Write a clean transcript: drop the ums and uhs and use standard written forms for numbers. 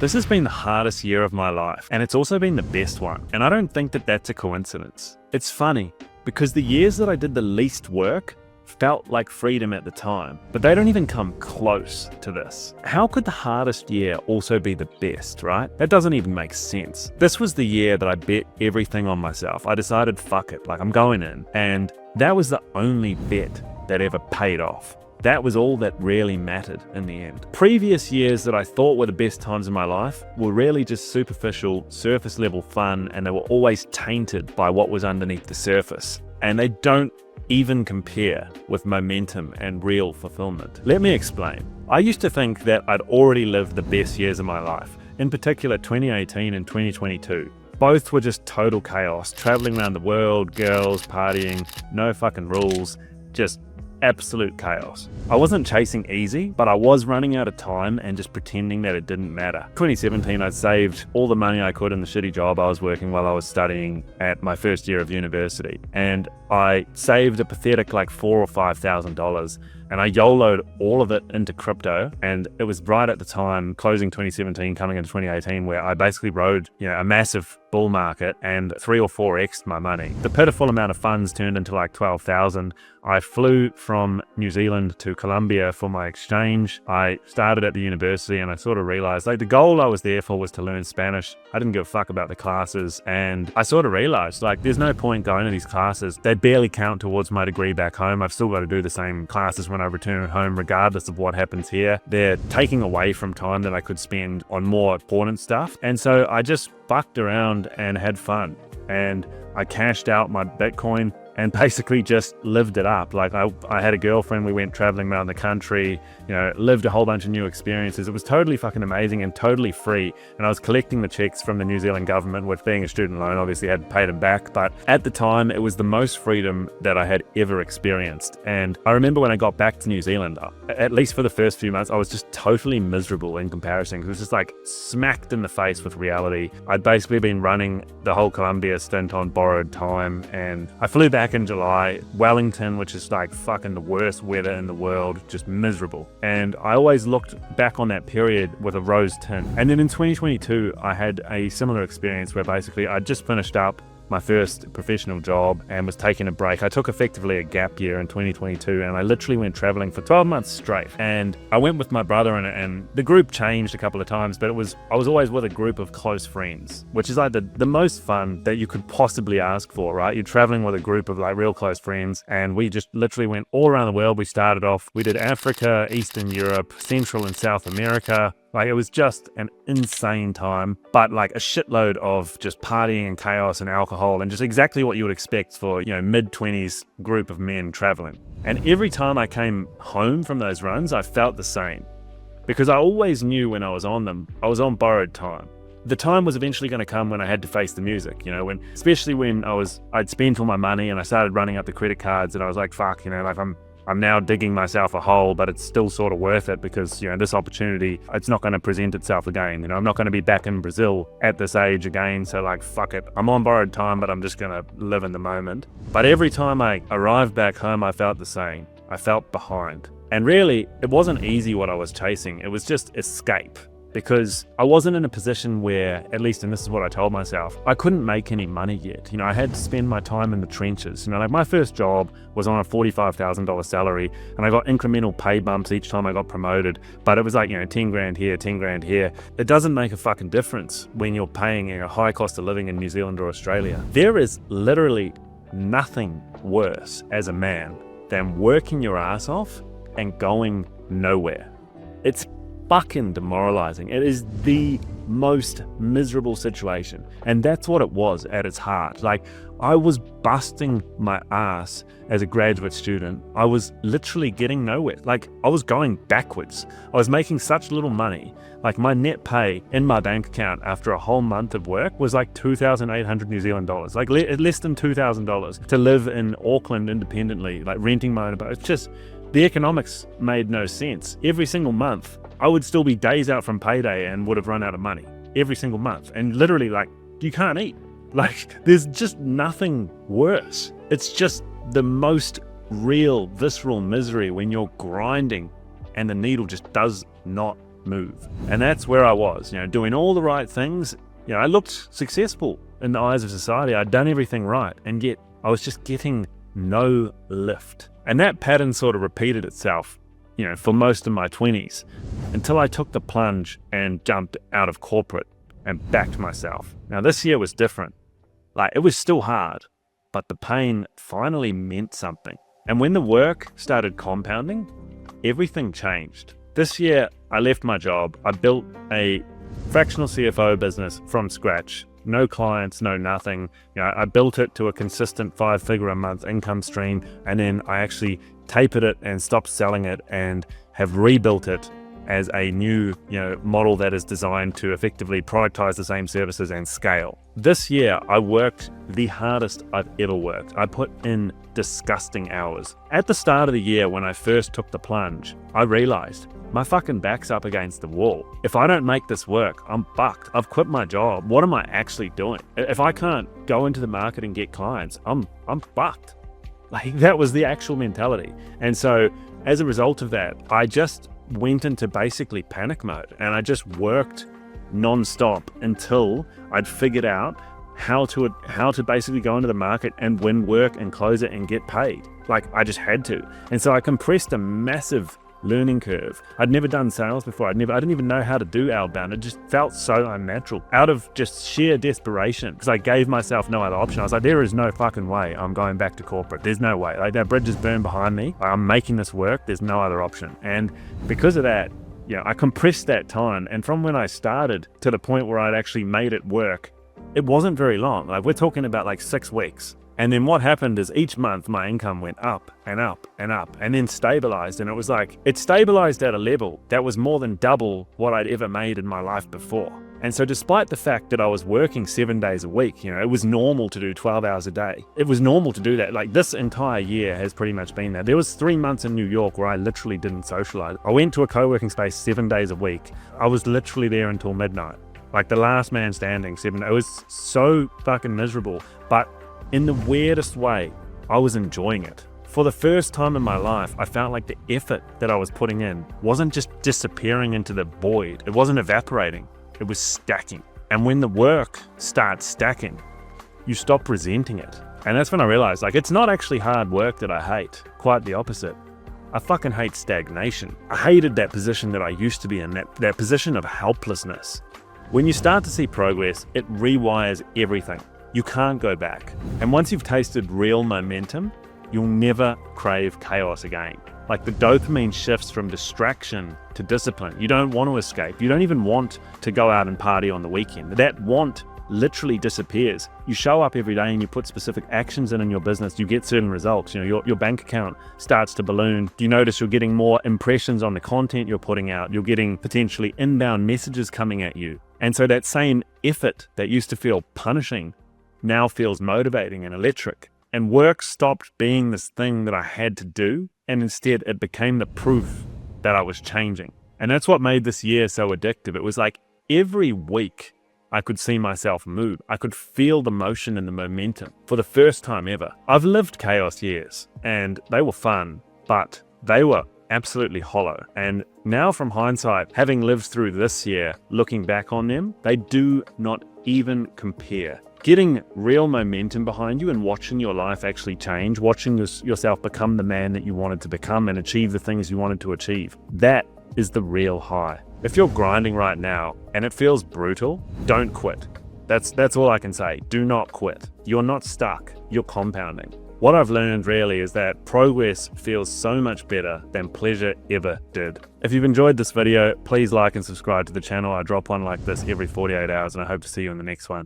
This has been the hardest year of my life, and it's also been the best one, and I don't think that that's a coincidence. It's funny, because the years that I did the least work felt like freedom at the time, but they don't even come close to this. How could the hardest year also be the best, right? That doesn't even make sense. This was the year that I bet everything on myself. I decided, fuck it, like I'm going in, and that was the only bet that ever paid off. That was all that really mattered in the end. Previous years that I thought were the best times in my life were really just superficial, surface level fun, and they were always tainted by what was underneath the surface. And they don't even compare with momentum and real fulfillment. Let me explain. I used to think that I'd already lived the best years of my life, in particular 2018 and 2022. Both were just total chaos, traveling around the world, girls, partying, no fucking rules, just absolute chaos. I wasn't chasing easy, but I was running out of time and just pretending that it didn't matter. 2017, I saved all the money I could in the shitty job I was working while I was studying at my first year of university. And I saved a pathetic like $4,000 or $5,000, and I YOLO'd all of it into crypto. And it was right at the time, closing 2017, coming into 2018, where I basically rode, a massive bull market and 3 or 4x'd my money. The pitiful amount of funds turned into like 12,000. I flew from New Zealand to Colombia for my exchange. I started at the university and I sort of realized like the goal I was there for was to learn Spanish. I didn't give a fuck about the classes, and I sort of realized like there's no point going to these classes. They barely count towards my degree back home. I've still got to do the same classes when I return home regardless of what happens here. They're taking away from time that I could spend on more important stuff. And so I just fucked around and had fun, and I cashed out my Bitcoin and basically just lived it up. Like I had a girlfriend, we went traveling around the country, lived a whole bunch of new experiences. It was totally fucking amazing and totally free. And I was collecting the checks from the New Zealand government, with being a student loan, obviously had to pay them back. But at the time, it was the most freedom that I had ever experienced. And I remember when I got back to New Zealand, at least for the first few months, I was just totally miserable in comparison. It was just like smacked in the face with reality. I'd basically been running the whole Colombia stint on borrowed time, and I flew back in July. Wellington, which is like fucking the worst weather in the world, just miserable. And I always looked back on that period with a rose tint. And then in 2022, I had a similar experience where basically I'd just finished up my first professional job and was taking a break. I took effectively a gap year in 2022, and I literally went traveling for 12 months straight. And I went with my brother, and the group changed a couple of times, but I was always with a group of close friends, which is like the most fun that you could possibly ask for, right? You're traveling with a group of like real close friends, and we just literally went all around the world. We started off, we did Africa, Eastern Europe, Central and South America. Like, it was just an insane time, but like a shitload of just partying and chaos and alcohol, and just exactly what you would expect for, mid-20s group of men traveling. And every time I came home from those runs, I felt the same, because I always knew when I was on them, I was on borrowed time. The time was eventually going to come when I had to face the music, especially when I'd spent all my money and I started running up the credit cards, and I was like, fuck, like I'm now digging myself a hole, but it's still sort of worth it because, this opportunity, it's not going to present itself again. I'm not going to be back in Brazil at this age again. So like, fuck it. I'm on borrowed time, but I'm just going to live in the moment. But every time I arrived back home, I felt the same. I felt behind. And really, it wasn't easy what I was chasing. It was just escape. Because I wasn't in a position where, at least, and this is what I told myself, I couldn't make any money yet. I had to spend my time in the trenches. Like my first job was on a $45,000 salary, and I got incremental pay bumps each time I got promoted. But it was like, 10 grand here, 10 grand here. It doesn't make a fucking difference when you're paying a high cost of living in New Zealand or Australia. There is literally nothing worse as a man than working your ass off and going nowhere. It's fucking demoralizing. It is the most miserable situation, and that's what it was at its heart. Like, I was busting my ass as a graduate student. I was literally getting nowhere. Like, I was going backwards. I was making such little money. Like, my net pay in my bank account after a whole month of work was like 2,800 New Zealand dollars, like less than $2,000 to live in Auckland independently, like renting my own boat. It's just, the economics made no sense. Every single month, I would still be days out from payday and would have run out of money every single month. And literally, like, you can't eat. Like, there's just nothing worse. It's just the most real, visceral misery when you're grinding and the needle just does not move. And that's where I was, doing all the right things. I looked successful in the eyes of society. I'd done everything right, and yet I was just getting no lift. And that pattern sort of repeated itself, for most of my 20s, until I took the plunge and jumped out of corporate and backed myself. Now, this year was different. It was still hard, but the pain finally meant something. And when the work started compounding, everything changed. This year, I left my job. I built a fractional CFO business from scratch. No clients, no nothing. I built it to a consistent 5-figure a month income stream, and then I actually tapered it and stopped selling it and have rebuilt it as a new model that is designed to effectively productize the same services and scale. This year, I worked the hardest I've ever worked. I put in disgusting hours. At the start of the year, when I first took the plunge, I realized my fucking back's up against the wall. If I don't make this work, I'm fucked. I've quit my job. What am I actually doing? If I can't go into the market and get clients, I'm fucked. That was the actual mentality. And so as a result of that, I just went into basically panic mode, and I just worked non-stop until I'd figured out how to basically go into the market and win work and close it and get paid. I just had to. And so I compressed a massive learning curve. I'd never done sales before. I didn't even know how to do outbound. It just felt so unnatural out of just sheer desperation, because I gave myself no other option. I was like, there is no fucking way I'm going back to corporate. There's no way. That bridge is burned behind me. I'm making this work. There's no other option. And because of that, I compressed that time. And from when I started to the point where I'd actually made it work, it wasn't very long. We're talking about 6 weeks. And then what happened is each month my income went up and up and up, and then stabilized. And it was it stabilized at a level that was more than double what I'd ever made in my life before. And so despite the fact that I was working 7 days a week, it was normal to do 12 hours a day. It was normal to do that. This entire year has pretty much been that. There was 3 months in New York where I literally didn't socialize. I went to a co-working space 7 days a week. I was literally there until midnight. The last man standing, 7. It was so fucking miserable. But in the weirdest way, I was enjoying it. For the first time in my life, I felt like the effort that I was putting in wasn't just disappearing into the void. It wasn't evaporating. It was stacking. And when the work starts stacking, you stop resenting it. And that's when I realized, it's not actually hard work that I hate. Quite the opposite. I fucking hate stagnation. I hated that position that I used to be in, that position of helplessness. When you start to see progress, it rewires everything. You can't go back. And once you've tasted real momentum, you'll never crave chaos again. The dopamine shifts from distraction to discipline. You don't want to escape. You don't even want to go out and party on the weekend. That want literally disappears. You show up every day and you put specific actions in your business, you get certain results. Your bank account starts to balloon. You notice you're getting more impressions on the content you're putting out. You're getting potentially inbound messages coming at you. And so that same effort that used to feel punishing now feels motivating and electric. And work stopped being this thing that I had to do, and instead it became the proof that I was changing. And that's what made this year so addictive. It was every week I could see myself move. I could feel the motion and the momentum for the first time ever. I've lived chaos years, and they were fun, but they were absolutely hollow. And now from hindsight, having lived through this year, looking back on them, they do not even compare. Getting real momentum behind you and watching your life actually change, watching yourself become the man that you wanted to become and achieve the things you wanted to achieve, that is the real high. If you're grinding right now and it feels brutal, don't quit. That's all I can say. Do not quit. You're not stuck. You're compounding. What I've learned really is that progress feels so much better than pleasure ever did. If you've enjoyed this video, please like and subscribe to the channel. I drop one like this every 48 hours, and I hope to see you in the next one.